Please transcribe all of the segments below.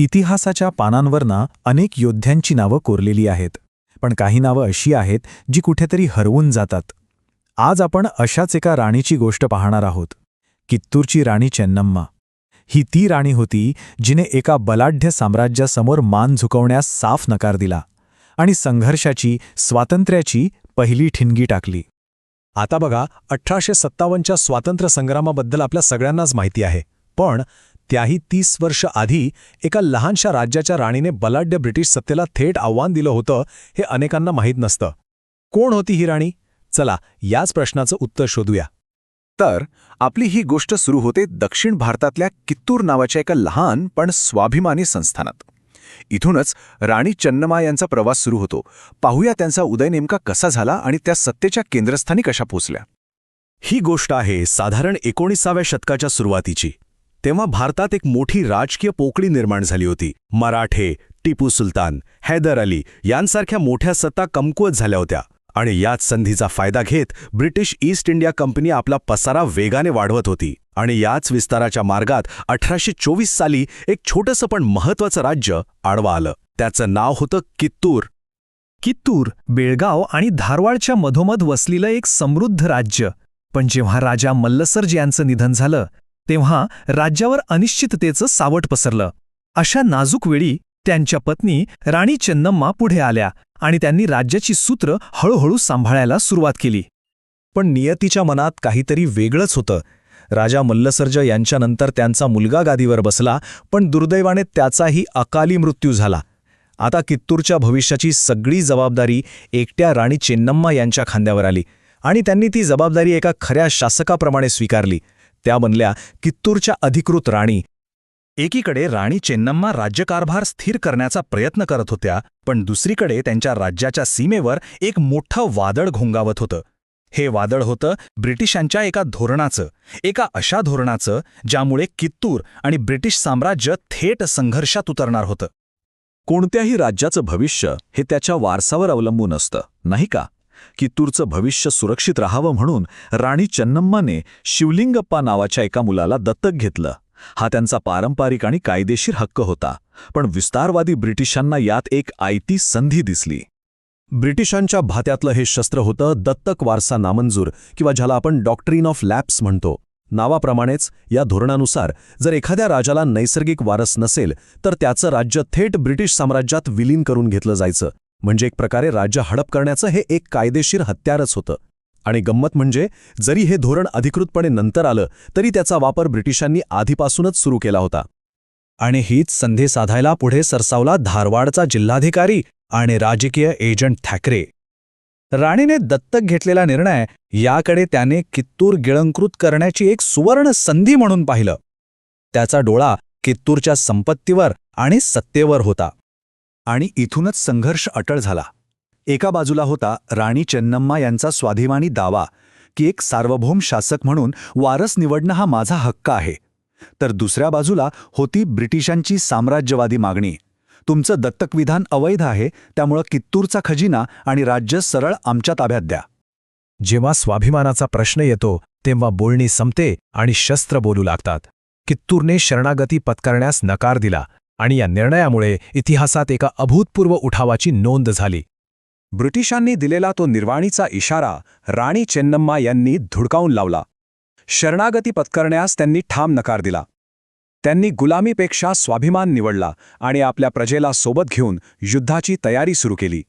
इतिहासाच्या पानांवर अनेक योद्ध्यांची नावं कोरलेली आहेत, पण काही नावं अशी आहेत जी कुठेतरी हरवून जातात. आज आपण अशाच एका राणीची गोष्ट पाहणार आहोत. कित्तूरची राणी चेन्नम्मा. ही ती राणी होती जिने एका बलाढ्य साम्राज्यासमोर मान झुकवण्यास साफ नकार दिला आणि संघर्षाची, स्वातंत्र्याची पहिली ठिणगी टाकली. आता बघा, 1857च्या स्वातंत्र्य संग्रामाबद्दल आपल्या सगळ्यांनाच माहिती आहे, पण त्याही 30 वर्ष आधी एका लहानशा राज्याच्या राणीने बलाढ्य ब्रिटिश सत्तेला थेट आव्हान दिलं होतं हे अनेकांना माहीत नसतं. कोण होती ही राणी? चला याच प्रश्नाचं उत्तर शोधूया. तर आपली ही गोष्ट सुरू होते दक्षिण भारतातल्या कित्तूर नावाच्या एका लहान पण स्वाभिमानी संस्थानात. इथूनच राणी चेन्नम्मा यांचा प्रवास सुरू होतो. पाहूया त्यांचा उदय नेमका कसा झाला आणि त्या सत्तेच्या केंद्रस्थानी कशा पोचल्या. ही गोष्ट आहे साधारण 19व्या शतकाच्या सुरुवातीची. तेव्हा भारतात एक मोठी राजकीय पोकळी निर्माण झाली होती. मराठे, टिपू सुलतान, हैदर अली यांसारख्या मोठ्या सत्ता कमकुवत झाल्या होत्या आणि याच संधीचा फायदा घेत ब्रिटिश ईस्ट इंडिया कंपनी आपला पसारा वेगाने वाढवत होती. आणि याच विस्ताराच्या मार्गात 1824 साली एक छोटंसं पण महत्त्वाचं राज्य आडवा आलं. त्याचं नाव होतं कित्तूर. कित्तूर बेळगाव आणि धारवाडच्या मधोमध वसलेलं एक समृद्ध राज्य. पण जेव्हा राजा मल्लसर्ज यांचं निधन झालं तेव्हा राज्यावर अनिश्चिततेचं सावट पसरलं. अशा नाजूक वेळी त्यांच्या पत्नी राणी चेन्नम्मा पुढे आल्या आणि त्यांनी राज्याची सूत्र हळूहळू सांभाळायला सुरुवात केली. पण नियतीच्या मनात काहीतरी वेगळंच होतं. राजा मल्लसर्ज यांच्यानंतर त्यांचा मुलगा गादीवर बसला, पण दुर्दैवाने त्याचाही अकाली मृत्यू झाला. आता कित्तूरच्या भविष्याची सगळी जबाबदारी एकट्या राणी चेन्नम्मा यांच्या खांद्यावर आली आणि त्यांनी ती जबाबदारी एका खऱ्या शासकाप्रमाणे स्वीकारली. त्या बनल्या कित्तूरच्या अधिकृत राणी. एकीकडे राणी चेन्नम्मा राज्यकारभार स्थिर करण्याचा प्रयत्न करत होत्या, पण दुसरीकडे त्यांच्या राज्याच्या सीमेवर एक मोठं वादळ घोंगावत होतं. हे वादळ होतं ब्रिटिशांच्या एका धोरणाचं, एका अशा धोरणाचं ज्यामुळे कित्तूर आणि ब्रिटिश साम्राज्य थेट संघर्षात उतरणार होतं. कोणत्याही राज्याचं भविष्य हे त्याच्या वारसावर अवलंबून असतं, नाही का? कित्तूरचं भविष्य सुरक्षित राहावं म्हणून राणी चेन्नम्माने शिवलिंगप्पा नावाच्या एका मुलाला दत्तक घेतलं. हा त्यांचा पारंपरिक आणि कायदेशीर हक्क होता, पण विस्तारवादी ब्रिटिशांना यात एक आयती संधी दिसली. ब्रिटिशांच्या भात्यातलं हे शस्त्र होतं दत्तक वारसा नामंजूर, किंवा ज्याला आपण डॉक्ट्रिन ऑफ लॅप्स म्हणतो. नावाप्रमाणेच या धोरणानुसार जर एखाद्या राजाला नैसर्गिक वारस नसेल तर त्याचं राज्य थेट ब्रिटिश साम्राज्यात विलीन करून घेतलं जायचं. म्हणजे एक प्रकारे राज्य हडप करण्याचं हे एक कायदेशीर हत्यारच होतं. आणि गंमत म्हणजे जरी हे धोरण अधिकृतपणे नंतर आलं तरी त्याचा वापर ब्रिटिशांनी आधीपासूनच सुरू केला होता. आणि हीच संधी साधायला पुढे सरसावला धारवाडचा जिल्हाधिकारी आणि राजकीय एजंट थॅकरे. राणीने दत्तक घेतलेला निर्णय याकडे त्याने कित्तूर गिळंकृत करण्याची एक सुवर्ण संधी म्हणून पाहिलं. त्याचा डोळा कित्तूरच्या संपत्तीवर आणि सत्तेवर होता. आणि इथूनच संघर्ष अटळ झाला. एका बाजूला होता राणी चेन्नम्मा यांचा स्वाभिमानी दावा की एक सार्वभौम शासक म्हणून वारस निवडणं हा माझा हक्क आहे, तर दुसऱ्या बाजूला होती ब्रिटिशांची साम्राज्यवादी मागणी. तुमचं दत्तक विधान अवैध आहे, त्यामुळं कित्तूरचा खजिना आणि राज्य सरळ आमच्या ताब्यात द्या. जेव्हा स्वाभिमानाचा प्रश्न येतो तेव्हा बोलणी संपते आणि शस्त्र बोलू लागतात. कित्तूरने शरणागती पत्करण्यास नकार दिला आणि या निर्णयामुळे इतिहासात एका अभूतपूर्व उठावाची नोंद झाली. ब्रिटिशांनी दिलेला तो निर्वाणीचा इशारा राणी चेन्नम्मा यांनी धुडकावून लावला. शरणागती पत्करण्यास त्यांनी ठाम नकार दिला. त्यांनी गुलामीपेक्षा स्वाभिमान निवडला आणि आपल्या प्रजेला सोबत घेऊन युद्धाची तयारी सुरू केली.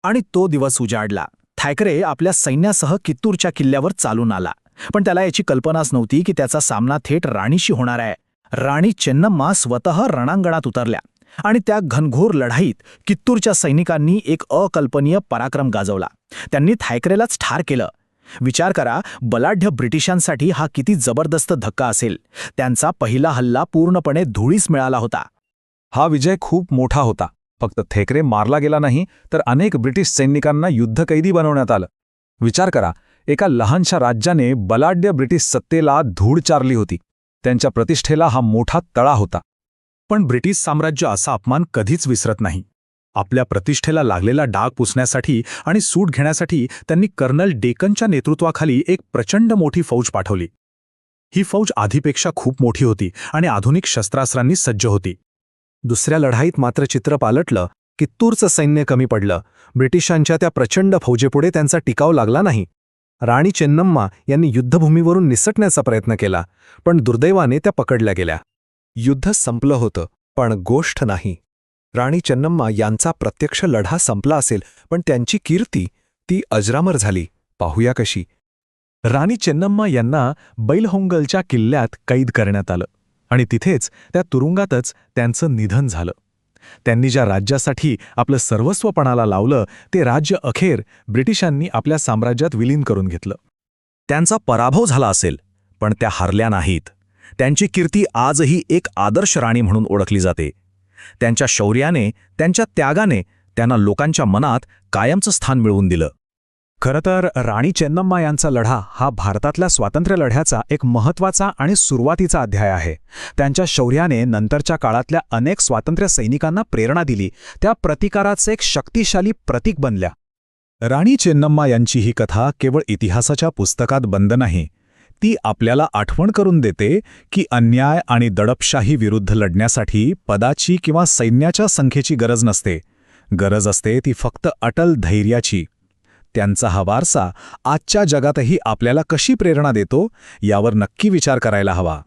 आणि तो दिवस उजाडला. थॅकरे आपल्या सैन्यासह कित्तूरच्या किल्ल्यावर चालून आला, पण त्याला याची कल्पनाच नव्हती की त्याचा सामना थेट राणीशी होणार आहे. राणी चेन्नम्मा स्वतः रणांगणात उतरल्या आणि त्या घनघोर लढाईत कित्तूरच्या सैनिकांनी एक अकल्पनीय पराक्रम गाजवला. त्यांनी थॅकरेलाच ठार केलं. विचार करा, बलाढ्य ब्रिटिशांसाठी हा किती जबरदस्त धक्का असेल. त्यांचा पहिला हल्ला पूर्णपणे धुळीस मिळाला होता. हा विजय खूप मोठा होता. फक्त थॅकरे मारला गेला नाही, तर अनेक ब्रिटिश सैनिकांना युद्धकैदी बनवण्यात आलं. विचार करा, एका लहानशा राज्याने बलाढ्य ब्रिटिश सत्तेला धूळ चारली होती. त्यांच्या प्रतिष्ठेला हा मोठा तळा होता. पण ब्रिटिश साम्राज्य असा अपमान कधीच विसरत नाही. आपल्या प्रतिष्ठेला लागलेला डाग पुसण्यासाठी आणि सूट घेण्यासाठी त्यांनी कर्नल डेकनच्या नेतृत्वाखाली एक प्रचंड मोठी फौज पाठवली. ही फौज आधीपेक्षा खूप मोठी होती आणि आधुनिक शस्त्रास्त्रांनी सज्ज होती. दुसऱ्या लढाईत मात्र चित्र पालटलं. कित्तूरचं सैन्य कमी पडलं. ब्रिटिशांच्या त्या प्रचंड फौजेपुढे त्यांचा टिकाव लागला नाही. राणी चेन्नम्मा यांनी युद्धभूमीवरून निसटण्याचा प्रयत्न केला, पण दुर्दैवाने त्या पकडल्या गेल्या. युद्ध संपलं होतं, पण गोष्ट नाही. राणी चेन्नम्मा यांचा प्रत्यक्ष लढा संपला असेल, पण त्यांची कीर्ती ती अजरामर झाली. पाहूया कशी. राणी चेन्नम्मा यांना बैलहोंगलच्या किल्ल्यात कैद करण्यात आलं आणि तिथेच त्या तुरुंगातच त्यांचं निधन झालं. त्यांनी ज्या राज्यासाठी आपलं सर्वस्व पणाला लावलं ते राज्य अखेर ब्रिटिशांनी आपल्या साम्राज्यात विलीन करून घेतलं. त्यांचा पराभव झाला असेल, पण त्या हरल्या नाहीत. त्यांची कीर्ती आजही एक आदर्श राणी म्हणून ओळखली जाते. त्यांच्या शौर्याने, त्यांच्या त्यागाने त्यांना लोकांच्या मनात कायमचं स्थान मिळवून दिलं. खरं तर राणी चेन्नम्मा यांचा लढा हा भारतातल्या स्वातंत्र्य लढ्याचा एक महत्त्वाचा आणि सुरुवातीचा अध्याय आहे. त्यांच्या शौर्याने नंतरच्या काळातल्या अनेक स्वातंत्र्य सैनिकांना प्रेरणा दिली, त्या प्रतिकाराचे एक शक्तिशाली प्रतीक बनल्या. राणी चेन्नम्मा यांची ही कथा केवळ इतिहासाच्या पुस्तकात बंद नाही. ती आपल्याला आठवण करून देते की अन्याय आणि दडपशाही विरुद्ध लढण्यासाठी पदाची किंवा सैन्याच्या संख्येची गरज नसते. गरज असते ती फक्त अटल धैर्याची. त्यांचा हा वारसा आजच्या जगातही आपल्याला कशी प्रेरणा देतो यावर नक्की विचार करायला हवा.